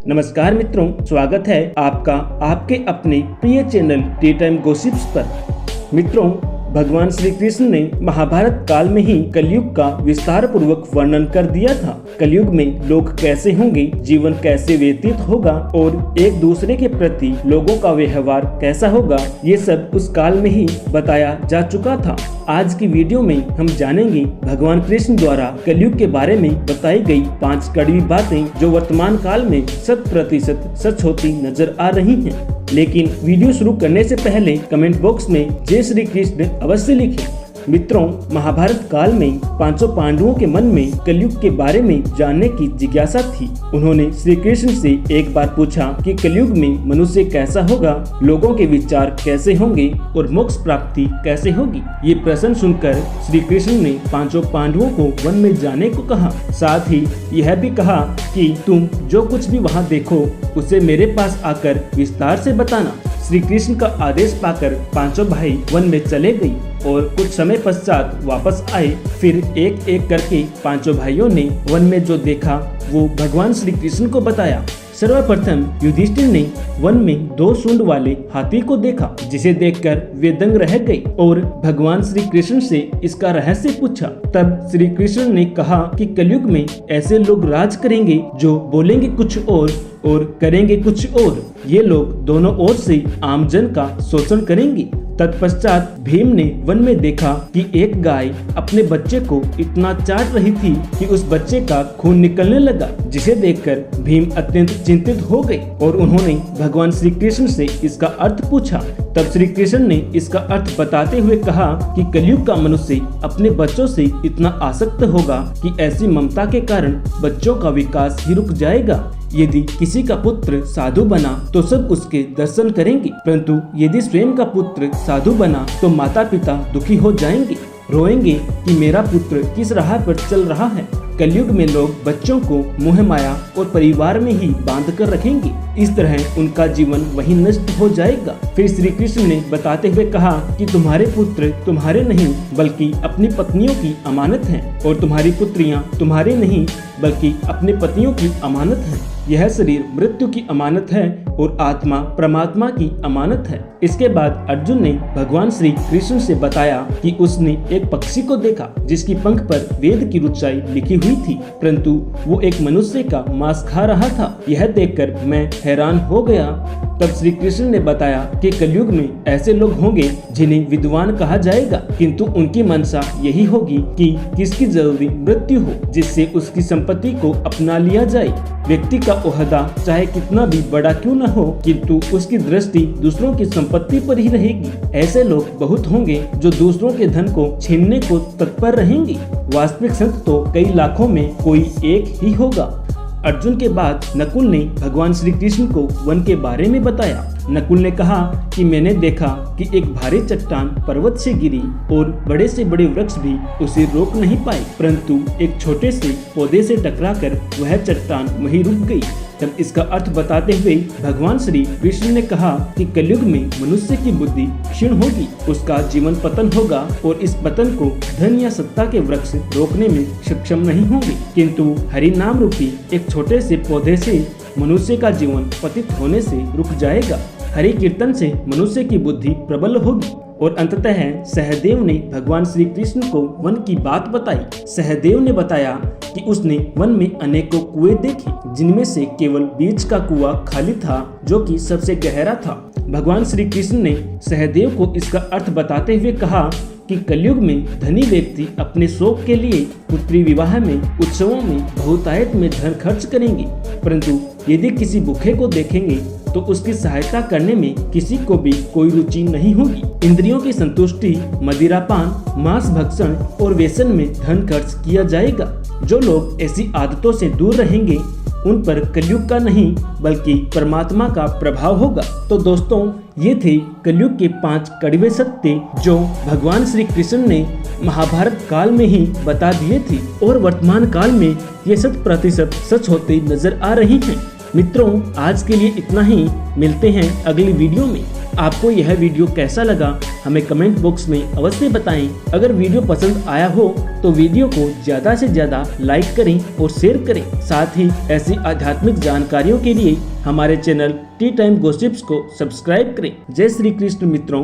नमस्कार मित्रों, स्वागत है आपका आपके अपने प्रिय चैनल टी टाइम गॉसिप्स पर। मित्रों, भगवान श्री कृष्ण ने महाभारत काल में ही कलयुग का विस्तार पूर्वक वर्णन कर दिया था। कलयुग में लोग कैसे होंगे, जीवन कैसे व्यतीत होगा और एक दूसरे के प्रति लोगों का व्यवहार कैसा होगा, ये सब उस काल में ही बताया जा चुका था। आज की वीडियो में हम जानेंगे भगवान कृष्ण द्वारा कलयुग के बारे में बताई गई 5 कड़वी बातें जो वर्तमान काल में 100% सच होती नजर आ रही हैं। लेकिन वीडियो शुरू करने से पहले कमेंट बॉक्स में जय श्री कृष्ण अवश्य लिखें। मित्रों, महाभारत काल में 500 पांडवों के मन में कलयुग के बारे में जानने की जिज्ञासा थी। उन्होंने श्री कृष्ण से एक बार पूछा कि कलयुग में मनुष्य कैसा होगा, लोगों के विचार कैसे होंगे और मोक्ष प्राप्ति कैसे होगी। ये प्रश्न सुनकर श्री कृष्ण ने 500 पांडवों को वन में जाने को कहा। साथ ही यह भी कहा कि तुम जो कुछ भी वहाँ देखो उसे मेरे पास आकर विस्तार से बताना। श्री कृष्ण का आदेश पाकर 500 भाई वन में चले गए और कुछ समय पश्चात वापस आए। फिर एक एक करके 500 भाइयों ने वन में जो देखा वो भगवान श्री कृष्ण को बताया। सर्वप्रथम युधिष्ठिर ने वन में 2 सूंड वाले हाथी को देखा, जिसे देखकर वे दंग रह गए और भगवान श्री कृष्ण से इसका रहस्य पूछा। तब श्री कृष्ण ने कहा कि कलयुग में ऐसे लोग राज करेंगे जो बोलेंगे कुछ और करेंगे कुछ और। ये लोग दोनों ओर से आमजन का शोषण करेंगे। तत्पश्चात भीम ने वन में देखा कि एक गाय अपने बच्चे को इतना चाट रही थी कि उस बच्चे का खून निकलने लगा, जिसे देखकर भीम अत्यंत चिंतित हो गए और उन्होंने भगवान श्री कृष्ण से इसका अर्थ पूछा। तब श्री कृष्ण ने इसका अर्थ बताते हुए कहा कि कलयुग का मनुष्य अपने बच्चों से इतना आसक्त होगा कि ऐसी ममता के कारण बच्चों का विकास ही रुक जाएगा। यदि किसी का पुत्र साधु बना तो सब उसके दर्शन करेंगे, परंतु यदि स्वयं का पुत्र साधु बना तो माता पिता दुखी हो जाएंगे, रोएंगे कि मेरा पुत्र किस राह पर चल रहा है। कलयुग में लोग बच्चों को मोह माया और परिवार में ही बांध कर रखेंगे। इस तरह उनका जीवन वहीं नष्ट हो जाएगा। फिर श्री कृष्ण ने बताते हुए कहा कि तुम्हारे पुत्र तुम्हारे नहीं बल्कि अपनी पत्नियों की अमानत हैं और तुम्हारी पुत्रियां तुम्हारे नहीं बल्कि अपने पतियों की अमानत हैं। यह शरीर मृत्यु की अमानत है और आत्मा परमात्मा की अमानत है। इसके बाद अर्जुन ने भगवान श्री कृष्ण से बताया कि उसने एक पक्षी को देखा जिसकी पंख पर वेद की ऋचाई लिखी हुई थी, परंतु वो एक मनुष्य का मांस खा रहा था। यह देखकर मैं हैरान हो गया। तब श्री कृष्ण ने बताया कि कलयुग में ऐसे लोग होंगे जिन्हें विद्वान कहा जाएगा, किंतु उनकी मंशा यही होगी कि किसकी जरूरी मृत्यु हो, जिससे उसकी संपत्ति को अपना लिया जाए। व्यक्ति का ओहदा चाहे कितना भी बड़ा क्यों न हो, किंतु उसकी दृष्टि दूसरों की संपत्ति पर ही रहेगी। ऐसे लोग बहुत होंगे जो दूसरों के धन को छीनने को तत्पर रहेंगे। वास्तविक संत तो कई लाखों में कोई एक ही होगा। अर्जुन के बाद नकुल ने भगवान श्री कृष्ण को वन के बारे में बताया। नकुल ने कहा कि मैंने देखा कि एक भारी चट्टान पर्वत से गिरी और बड़े से बड़े वृक्ष भी उसे रोक नहीं पाए, परंतु एक छोटे से पौधे से टकराकर वह चट्टान वहीं रुक गई। तब इसका अर्थ बताते हुए भगवान श्री कृष्ण ने कहा कि कलयुग में मनुष्य की बुद्धि क्षीण होगी, उसका जीवन पतन होगा और इस पतन को धन या सत्ता के वृक्ष रोकने में सक्षम नहीं होंगे, किंतु हरि नाम रूपी एक छोटे से पौधे से मनुष्य का जीवन पतित होने से रुक जाएगा। हरि कीर्तन से मनुष्य की बुद्धि प्रबल होगी। और अंततः सहदेव ने भगवान श्री कृष्ण को वन की बात बताई। सहदेव ने बताया कि उसने वन में अनेकों कुएं देखे, जिनमें से केवल बीच का कुआं खाली था जो कि सबसे गहरा था। भगवान श्री कृष्ण ने सहदेव को इसका अर्थ बताते हुए कहा कि कलयुग में धनी व्यक्ति अपने शौक के लिए पुत्री विवाह में, उत्सवों में बहुतायत में धन खर्च करेंगे, परंतु यदि किसी भूखे को देखेंगे तो उसकी सहायता करने में किसी को भी कोई रुचि नहीं होगी। इंद्रियों की संतुष्टि, मदिरापान, मांस भक्षण और व्यसन में धन खर्च किया जाएगा। जो लोग ऐसी आदतों से दूर रहेंगे उन पर कलयुग का नहीं बल्कि परमात्मा का प्रभाव होगा। तो दोस्तों, ये थे कलयुग के 5 कड़वे सत्य जो भगवान श्री कृष्ण ने महाभारत काल में ही बता दिए थे और वर्तमान काल में ये 100% सच होते नजर आ रही हैं। मित्रों, आज के लिए इतना ही। मिलते हैं अगली वीडियो में। आपको यह वीडियो कैसा लगा हमें कमेंट बॉक्स में अवश्य बताएं। अगर वीडियो पसंद आया हो तो वीडियो को ज्यादा से ज्यादा लाइक करें और शेयर करें। साथ ही ऐसी आध्यात्मिक जानकारियों के लिए हमारे चैनल टी टाइम गॉसिप्स को सब्सक्राइब करें। जय श्री कृष्ण मित्रों।